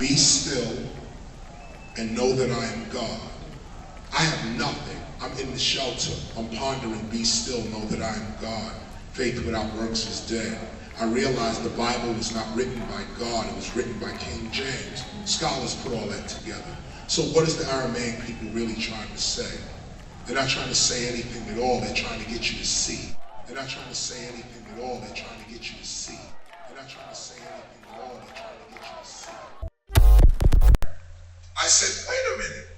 Be still and know that I am God. I have nothing. I'm in the shelter. I'm pondering, be still, know that I am God. Faith without works is dead. I realized the Bible was not written by God. It was written by King James. Scholars put all that together. So what is the Aramaic people really trying to say? They're not trying to say anything at all. They're trying to get you to see. They're not trying to say anything at all. They're trying to get you to see. They're not trying to say anything at all. They're trying to get you to see. I said, wait a minute.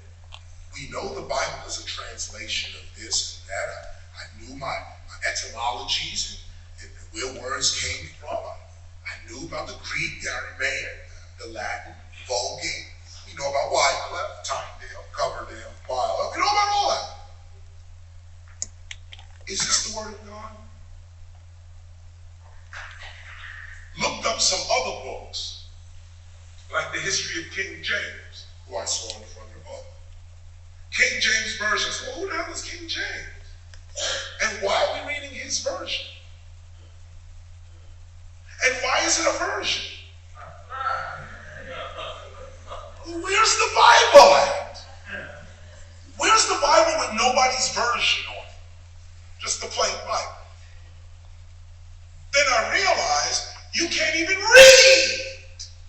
We know the Bible is a translation of this and that. I knew my etymologies and where words came from. I knew about the Greek, the Aramaic, the Latin, Vulgate. We know about Wycliffe, Tyndale, Coverdale, Barlow. We know about all that. Is this the word of God? Looked up some other books, like the history of King James, who I saw in the front of the book. King James Version. So who the hell is King James? And why are we reading his version? And why is it a version? Where's the Bible at? Where's the Bible with nobody's version on it? Just the plain Bible. Then I realized you can't even read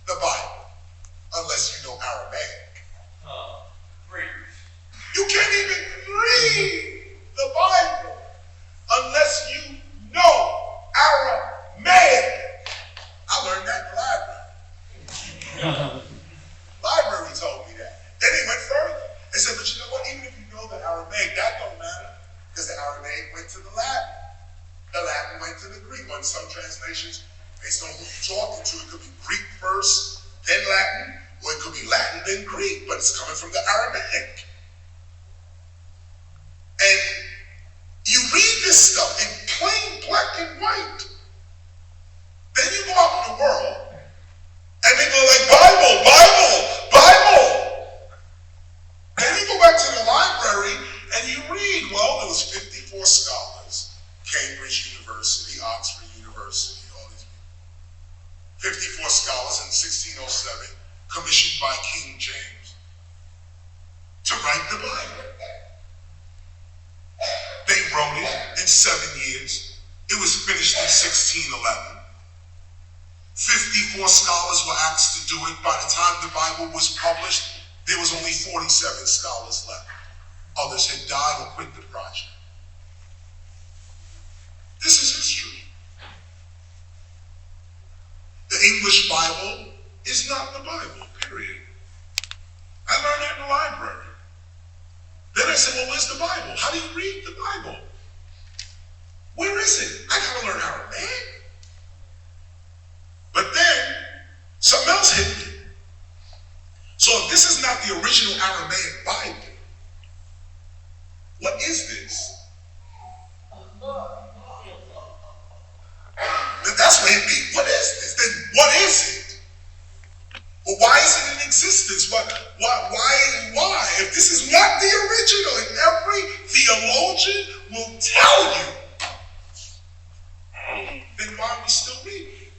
the Bible unless you know Aramaic. You can't even read the Bible unless you know Aramaic. I learned that in the library. Library told me that. Then they went further. They said, but you know what? Even if you know the Aramaic, that don't matter. Because the Aramaic went to the Latin. The Latin went to the Greek. On some translations, based on who you're talking to, it could be Greek first, then Latin, or it could be Latin, then Greek, but it's coming from the Aramaic. And you read this stuff in plain black and white. Then you go out in the world, and they go like, Bible, Bible, Bible. Then you go back to the library, and you read, well, there was 54 scholars, Cambridge University, Oxford University, all these people. 54 scholars in 1607, commissioned by King James to write the Bible. They wrote it in 7 years. It was finished in 1611. 54 scholars were asked to do it. By the time the Bible was published, there was only 47 scholars left. Others had died or quit the project. This is history. The English Bible is not the Bible, period. I learned that in the library. Then I said, well, where's the Bible? How do you read the Bible? Where is it? I gotta learn Aramaic. But then, something else hit me. So if this is not the original Aramaic Bible, what is this? That's what it means. What is this? Then what is it? Well, why is it in existence? Why? If this is not the original, and every theologian will tell you, then why are we still reading?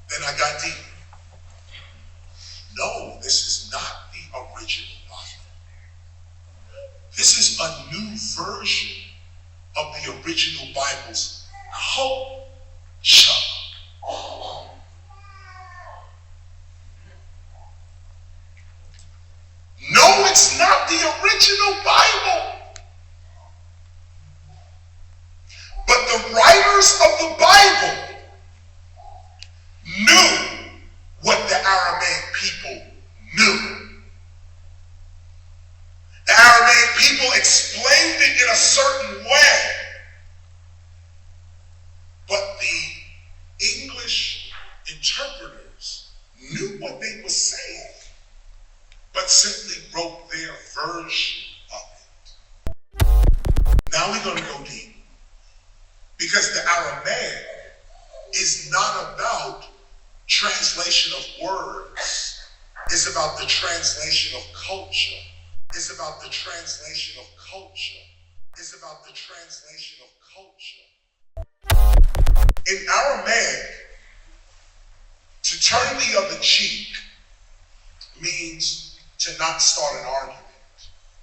Then I got deep. No, this is not the original Bible. This is a new version of the original Bible's culture. No, it's not the original Bible. But the writers of the Bible knew what the Aramaic people knew. The Aramaic people explained it in a certain way. But the English interpreters knew what they were saying, but simply wrote their version of it. Now we're going to go deep. Because the Aramaic is not about translation of words. It's about the translation of culture. It's about the translation of culture. It's about the translation of culture. In Aramaic, To turn the other cheek means to not start an argument.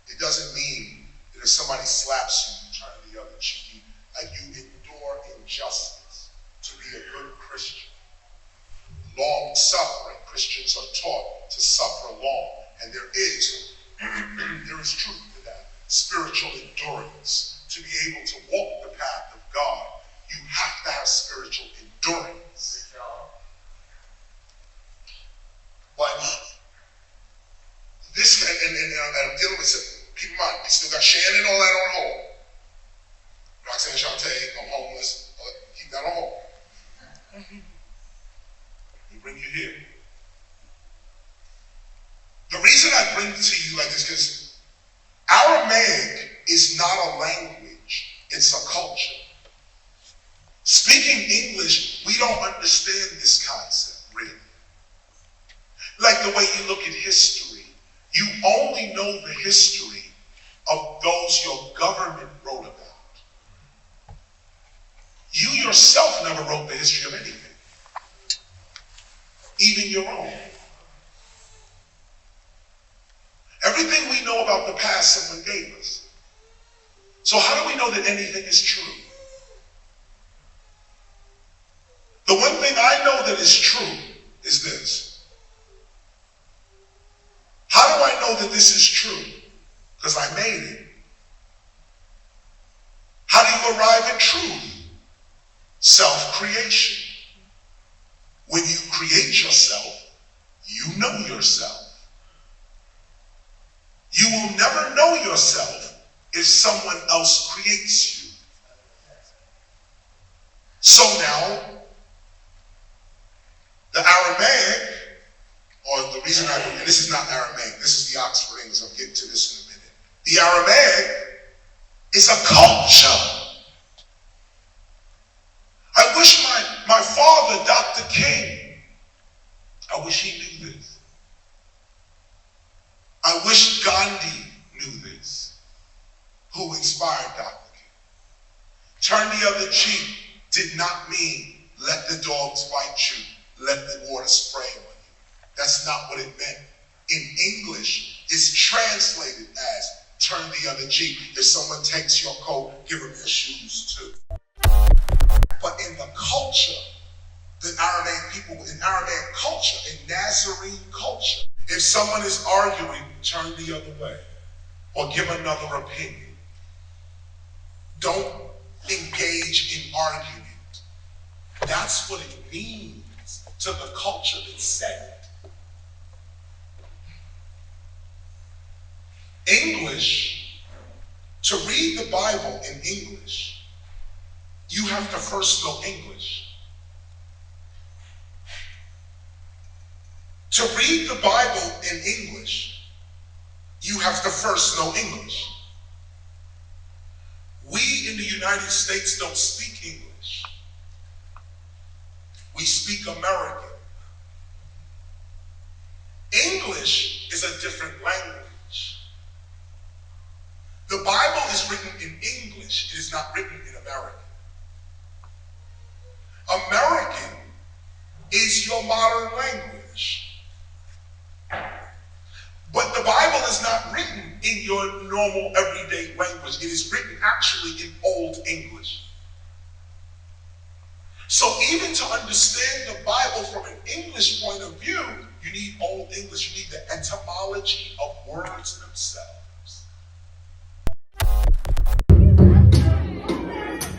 It doesn't mean that if somebody slaps you, you turn the other cheek. You endure injustice to be a good Christian. Long suffering. Christians are taught to suffer long. And there is truth to that. Spiritual endurance. To be able to walk the path of God, you have to have spiritual endurance. But this, and I'm dealing with, keep in mind, we still got Shannon and all that on hold. Roxanne Shante, I'm homeless. Keep that on hold. We bring you here. The reason I bring it to you like this is because Aramaic is not a language, it's a culture. Speaking English, we don't understand this concept, really. Like the way you look at history, you only know the history of those your government wrote about. You yourself never wrote the history of anything, even your own. Everything we know about the past, someone gave us. So how do we know that anything is true? The one thing I know that is true is this. How do I know that this is true? Because I made it. How do you arrive at truth? Self-creation. When you create yourself, you know yourself. You will never know yourself if someone else creates you. So now, the Aramaic, or the reason and this is not Aramaic, this is the Oxford English, I'll get to this in a minute. The Aramaic is a culture. I wish my father, Dr. King, I wish he knew this. I wish Gandhi knew this, who inspired Dr. King. Turn the other cheek did not mean let the dogs bite you, let the water spray on you. That's not what it meant. In English, it's translated as turn the other cheek. If someone takes your coat, give them your shoes too. But in the culture, the Aramaic people, in Aramaic culture, in Nazarene culture, if someone is arguing, turn the other way or give another opinion. Don't engage in argument. That's what it means to the culture that said it. English, to read the Bible in English, you have to first know English. To read the Bible in English, you have to first know English. We in the United States don't speak English. We speak American. English is a different language. The Bible is written in English. It is not written in American. American is your modern language. But the Bible is not written in your normal everyday language. It is written actually in Old English. So even to understand the Bible from an English point of view, you need Old English. You need the etymology of words themselves.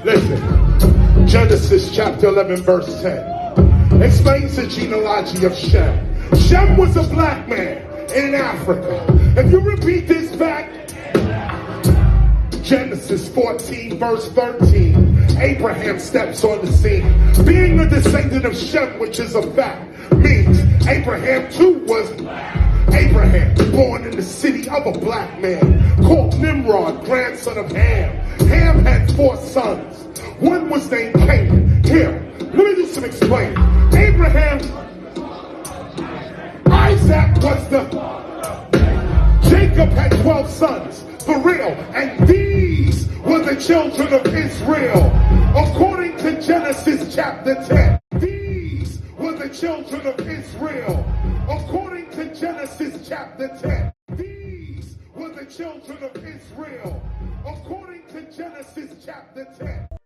Listen, Genesis chapter 11 verse 10 explains the genealogy of Shem. Shem was a black man in Africa. If you repeat this back, Genesis 14 verse 13, Abraham steps on the scene. Being a descendant of Shem, which is a fact, means Abraham too was black. Abraham, born in the city of a black man, called Nimrod, grandson of Ham. Ham had 4 sons. One was named Canaan. Here, let me do some explaining. Abraham, Isaac was Jacob had 12 sons, for real, and these were the children of Israel. According to Genesis chapter 10, these were the children children of Israel, according to Genesis chapter 10. These were the children of Israel, according to Genesis chapter 10.